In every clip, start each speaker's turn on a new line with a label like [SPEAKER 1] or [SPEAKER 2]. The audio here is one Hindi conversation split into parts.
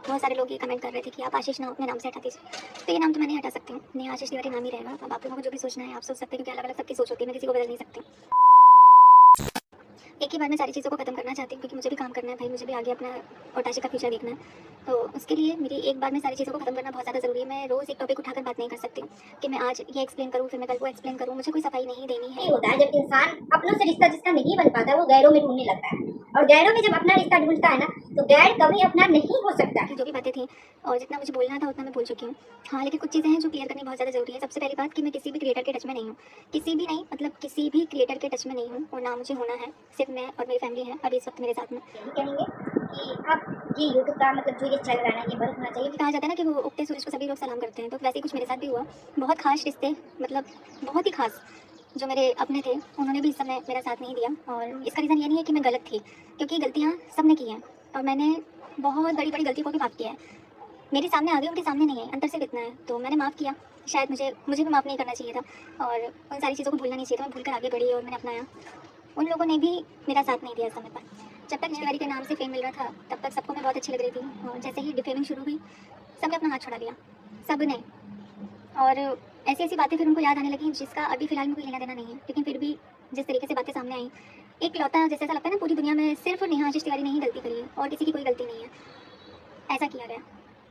[SPEAKER 1] बहुत सारे लोग ये कमेंट कर रहे थे कि आप आशीष नाम अपने नाम से हटा दीजिए, तो ये नाम तो मैं नहीं हटा सकती हूँ, नहीं आशीष तिवारी नाम ही रहेगा। अब आप लोगों को जो भी सोचना है आप सोच सकते हैं, क्योंकि अलग अलग सबकी सोच होती है, मैं किसी को बदल नहीं सकती। एक ही बार में सारी चीज़ों को खत्म करना चाहती हूँ, क्योंकि मुझे भी काम करना है भाई, मुझे भी आगे अपना ओटाशी का फ्यूचर देखना है। तो उसके लिए मेरी एक बार में सारी चीज़ों को खत्म करना बहुत ज़्यादा ज़रूरी है। मैं रोज़ एक टॉपिक उठाकर बात नहीं कर सकती हूँ कि मैं आज ये एक्सप्लेन करूँ, फिर मैं कल वो एक्सप्लेन करूँ। मुझे कोई सफाई नहीं देनी है।
[SPEAKER 2] होता है जब इंसान अपनों से रिश्ता जिसका नहीं बन पाता वो गैरों में ढूंढने लगता है, और गैरों में जब अपना रिश्ता ढूंढता है ना तो गैर कभी अपना नहीं हो सकता।
[SPEAKER 1] जो भी बातें थी और जितना मुझे बोलना था उतना मैं बोल चुकी हूँ। हाँ, लेकिन कुछ चीज़ें हैं जो क्लियर करनी बहुत ज़्यादा ज़रूरी है। सबसे पहली बात कि मैं किसी भी क्रिएटर के टच में नहीं हूँ, किसी भी नहीं, मतलब किसी भी क्रिएटर के टच में नहीं हूँ, और ना मुझे होना है। सिर्फ मैं और मेरी फैमिली है अभी इस वक्त मेरे साथ में।
[SPEAKER 2] यही कहेंगे कि अब ये यूट्यूब का मतलब जो ये चल रहा है ना ये बंद होना चाहिए।
[SPEAKER 1] कहा जाता है ना कि वो उगते सूरज को सभी लोग सलाम करते हैं, तो वैसे ही कुछ मेरे साथ भी हुआ। बहुत खास रिश्ते, मतलब बहुत ही खास जो मेरे अपने थे, उन्होंने भी इस समय मेरा साथ नहीं दिया। और इसका रीज़न ये नहीं है कि मैं गलत थी, क्योंकि गलतियाँ सब ने की हैं और मैंने बहुत बड़ी बड़ी गलतियों को भी माफ़ किया है। मेरे सामने आ गई, उनके सामने नहीं है, अंतर सिर्फ इतना है, तो मैंने माफ़ किया। शायद मुझे भी माफ़ नहीं करना चाहिए था और उन सारी चीज़ों को भूलना नहीं चाहिए था। मैं भूल कर आगे बढ़ी और मैंने अपनाया। उन लोगों ने भी मेरा साथ नहीं दिया इस समय पर। जब तक तिवारी के नाम से फेम मिल रहा था तब तक सबको मैं बहुत अच्छी लग रही थी, और जैसे ही डिफेमिंग शुरू हुई सबने अपना हाथ छुड़ा लिया, सब ने। और ऐसी ऐसी बातें फिर उनको याद आने लगी जिसका अभी फ़िलहाल में कोई लेना देना नहीं है, लेकिन फिर भी जिस तरीके से बातें सामने आई, एक लौता जैसे ऐसा लगता है ना पूरी दुनिया में सिर्फ नेहा आशीष तिवारी ने ही गलती करी है और किसी की कोई गलती नहीं है, ऐसा किया गया।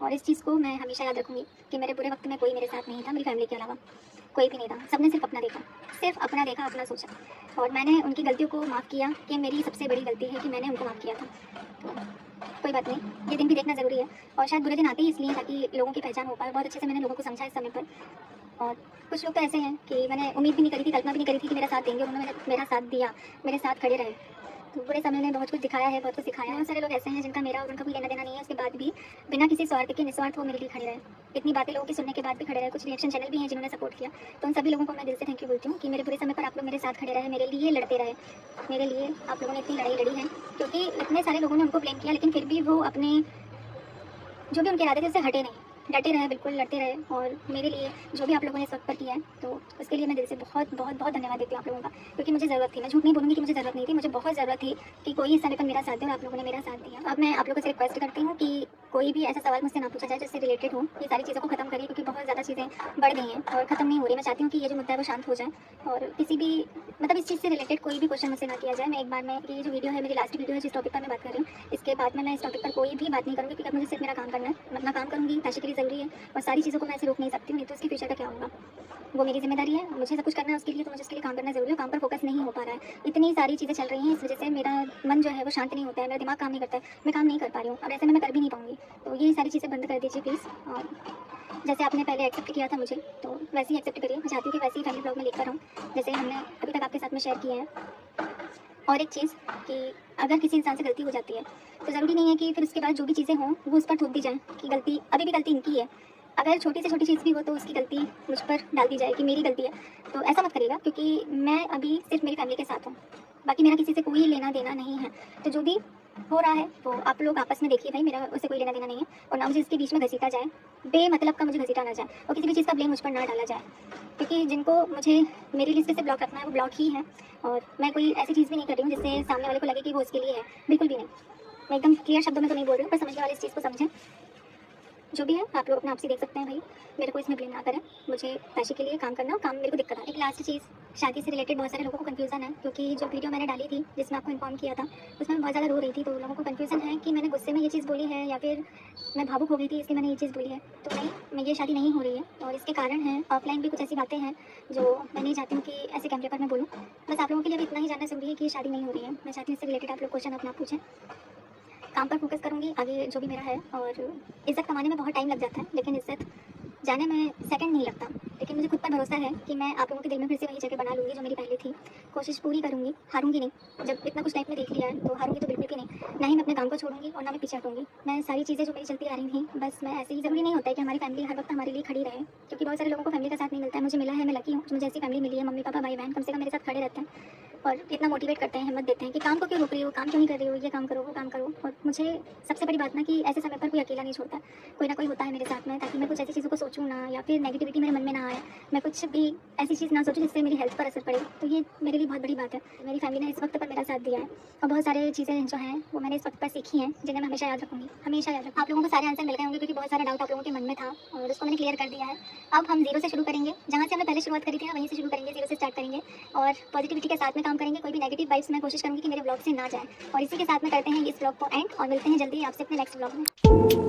[SPEAKER 1] और इस चीज़ को मैं हमेशा याद रखूँगी कि मेरे बुरे वक्त में कोई मेरे साथ नहीं था, मेरी फैमिली के अलावा कोई भी नहीं था। सबने सिर्फ अपना देखा, सिर्फ अपना देखा, अपना सोचा, और मैंने उनकी गलतियों को माफ़ किया कि मेरी सबसे बड़ी गलती है कि मैंने उनको माफ़ किया था। तो कोई बात नहीं, ये दिन भी देखना ज़रूरी है, और शायद बुरे दिन आते ही इसलिए ताकि लोगों की पहचान हो पाए। बहुत अच्छे से मैंने लोगों को समझा इस समय पर। और कुछ लोग तो ऐसे हैं कि मैंने उम्मीद भी नहीं करी थी, कल्पना भी नहीं करी थी कि मेरा साथ देंगे, और उन्होंने मेरा साथ दिया, मेरे साथ खड़े रहे। तो बुरे समय में बहुत कुछ दिखाया है, बहुत कुछ सिखाया है। बहुत सारे लोग ऐसे हैं जिनका मेरा और उनका कोई लेना देना नहीं है, उसके बाद भी बिना किसी स्वार्थ के निस्वार्थ वो मेरे लिए खड़े रहे। इतनी बातें लोगों की सुनने के बाद भी खड़े रहे। कुछ रिएक्शन चैनल भी हैं जिन्होंने सपोर्ट किया, तो उन सभी लोगों को मैं दिल से थैंक यू बोलती हूँ कि मेरे बुरे समय पर आप लोग मेरे साथ खड़े रहे, मेरे लिए लड़ते रहे। मेरे लिए आप लोगों ने इतनी लड़ाई लड़ी है, क्योंकि इतने सारे लोगों ने उनको ब्लेम किया, लेकिन फिर भी वो अपने जो भी उनके इरादे थे उससे हटे नहीं, डटे रहे, बिल्कुल लड़ते रहे। और मेरे लिए जो भी आप लोगों ने इस वक्त पर किया है, तो उसके लिए मैं दिल से बहुत बहुत बहुत धन्यवाद देती हूँ आप लोगों का, क्योंकि मुझे ज़रूरत थी। मैं झूठ नहीं बोलूँगी कि मुझे ज़रूरत नहीं थी, मुझे बहुत ज़रूरत थी कि कोई इस समय पर मेरा साथ दे, और आप लोगों ने मेरा साथ दिया। अब मैं आप लोगों से रिक्वेस्ट करती हूँ कि कोई भी ऐसा सवाल मुझसे ना पूछा जाए जिससे रिलेटेड हो। ये सारी चीज़ों को खत्म करिए, क्योंकि बहुत ज़्यादा चीज़ें बढ़ गई हैं और खत्म नहीं हो रही। मैं चाहती हूँ कि ये जो मुद्दा है वो शांत हो जाए, और किसी भी मतलब इस चीज़ से रिलेटेड कोई भी क्वेश्चन मुझसे ना किया जाए। मैं एक बार में ये जो वीडियो है मेरी लास्ट वीडियो है जिस टॉपिक पर मैं बात कर रही हूँ, इसके बाद में मैं इस टॉपिक पर कोई भी बात नहीं करूँगी, क्योंकि अब मुझे सिर्फ मेरा काम करना है। मैं अपना काम करूँगी, पैसे के लिए ज़रूरी है, और सारी चीज़ों को मैं ऐसे रोक नहीं सकती हूँ, नहीं तो उसके फ्यूचर का क्या होगा, वो मेरी जिम्मेदारी है। मुझे सब कुछ करना है उसके लिए, तो मुझे उसके लिए काम करना ज़रूरी है। काम पर फोकस नहीं हो पा रहा है, इतनी सारी चीज़ें चल रही हैं, इस वजह से मेरा मन जो है वो शांत नहीं होता है, मेरा दिमाग काम नहीं करता है, मैं काम नहीं कर पा रही हूँ। और ऐसे में मैं कर भी नहीं पाऊँगी, तो ये सारी चीज़ें बंद कर दीजिए प्लीज़। और जैसे आपने पहले एक्सेप्ट किया था मुझे, तो वैसे ही एक्सेप्ट करिए। मैं चाहती हूँ कि वैसे ही फैमिली ब्लॉग में लेकर आऊँ जैसे हमने अभी तक आपके साथ में शेयर किया है। और एक चीज़ कि अगर किसी इंसान से गलती हो जाती है, तो ज़रूरी नहीं है कि फिर उसके बाद जो भी चीज़ें हों वो उस पर थोप दी जाए कि गलती अभी भी गलती इनकी है। अगर छोटी से छोटी चीज़ भी हो तो उसकी गलती मुझ पर डाल दी जाए कि मेरी गलती है, तो ऐसा मत करिएगा, क्योंकि मैं अभी सिर्फ मेरी फैमिली के साथ हूँ, बाकी मेरा किसी से कोई लेना देना नहीं है। तो जो भी हो रहा है वो आप लोग आपस में देखिए भाई, मेरा उससे कोई लेना देना नहीं है, और ना मुझे इसके बीच में घसीटा जाए, बेमतलब का मुझे घसीटा ना जाए, और किसी भी चीज़ का ब्लेम मुझ पर ना डाला जाए, क्योंकि जिनको मुझे मेरी लिस्ट से ब्लॉक रखना है वो ब्लॉक ही है। और मैं कोई ऐसी चीज़ भी नहीं कर रही हूँ जिससे सामने वाले को लगे कि वो उसके लिए है, बिल्कुल भी नहीं। मैं एकदम क्लियर शब्दों में तो नहीं बोल रही हूँ, पर समझने वाले इस चीज़ को समझें। जो भी है आप लोग अपने आप से देख सकते हैं भाई, मेरे को इसमें ब्लेम ना करें। मुझे पैसे के लिए काम करना और काम मेरे को दिक्कत आ रही है। एक लास्ट चीज़, शादी से रिलेटेड बहुत सारे लोगों को कन्फ्यूज़न है, क्योंकि जो वीडियो मैंने डाली थी जिसमें आपको इन्फॉर्म किया था उसमें मैं बहुत ज़्यादा रो रही थी, तो लोगों को कन्फ्यूज़न है कि मैंने गुस्से में ये चीज़ बोली है या फिर मैं भावुक हो गई थी इसलिए मैंने ये चीज़ बोली है। तो नहीं, मैं ये शादी नहीं हो रही है, और इसके कारण हैं ऑफलाइन भी कुछ ऐसी बातें हैं जो मैं नहीं चाहती हूँ कि ऐसे कैमरे पर मैं बोलूँ। बस आप लोगों के लिए भी इतना ही जानना ज़रूरी है कि ये शादी नहीं हो रही है। मैं चाहती हूँ इससे रिलेटेड आप लोग क्वेश्चन अपना पूछें। काम पर फोकस करूँगी आगे जो भी मेरा है, और इज़्ज़त कमाने में बहुत टाइम लग जाता है, लेकिन इज़्ज़त जाने में सेकंड नहीं लगता। लेकिन मुझे खुद पर भरोसा है कि मैं आप लोगों के दिल में फिर से वही जगह बना लूँगी जो मेरी पहले थी। कोशिश पूरी करूँगी, हारूँगी नहीं। जब इतना कुछ लाइफ में देख लिया है तो हारूँगी तो बिल्कुल भी नहीं। ना ही मैं अपने काम को छोड़ूंगी और ना मैं पीछे हटूँगी। मैं सारी चीज़ें जो मेरी चलती आ रही थी, बस मैं ऐसे ही, ज़रूरी नहीं होता है कि हमारी फैमिली हर वक्त हमारे लिए खड़ी रहे, क्योंकि बहुत सारे लोगों को फैमिली का साथ नहीं मिलता है। मुझे मिला है, मैं लकी हूँ, मुझे ऐसी फैमिली मिली है। मम्मी पापा भाई बहन कम से कम मेरे साथ खड़े रहते हैं और इतना मोटिवेट करते हैं, हिम्मत देते हैं कि काम को क्यों रोक रही हो, काम क्यों नहीं कर रही हो, ये काम करो, वो काम करो। और मुझे सबसे बड़ी बात ना कि ऐसे समय पर कोई अकेला नहीं छोड़ता, कोई ना कोई होता है मेरे साथ में, ताकि मैं कुछ ऐसी चीज़ों को सोचूं ना, या फिर नेगेटिविटी मेरे मन में ना आए, मैं कुछ भी ऐसी चीज़ ना सोचूं जिससे मेरी हेल्थ पर असर पड़े, तो ये मेरे लिए बहुत बड़ी बात है। मेरी फैमिली ने इस वक्त पर मेरा साथ दिया है और बहुत सारी चीज़ें जो हैं वो मैंने इस वक्त पर सीखी हैं, जिन्हें मैं हमेशा याद रखूँगी, हमेशा याद रखूँगी। आप लोगों को सारे आंसर मिल गए होंगे क्योंकि बहुत सारा डाउट आप लोगों के मन में था और उसको मैंने क्लियर कर दिया है। अब हम जीरो से शुरू करेंगे, जहाँ से हमने पहले शुरुआत करी थी ना वहीं से शुरू करेंगे, जीरो से स्टार्ट करेंगे और पॉजिटिविटी के साथ में काम करेंगे। कोई भी नेगेटिव वाइब्स मैं कोशिश करूँगी कि मेरे ब्लॉग से ना जाए और इसी के साथ में करते हैं इस ब्लॉग को एंड और मिलते हैं जल्दी आपसे अपने नेक्स्ट ब्लॉग में।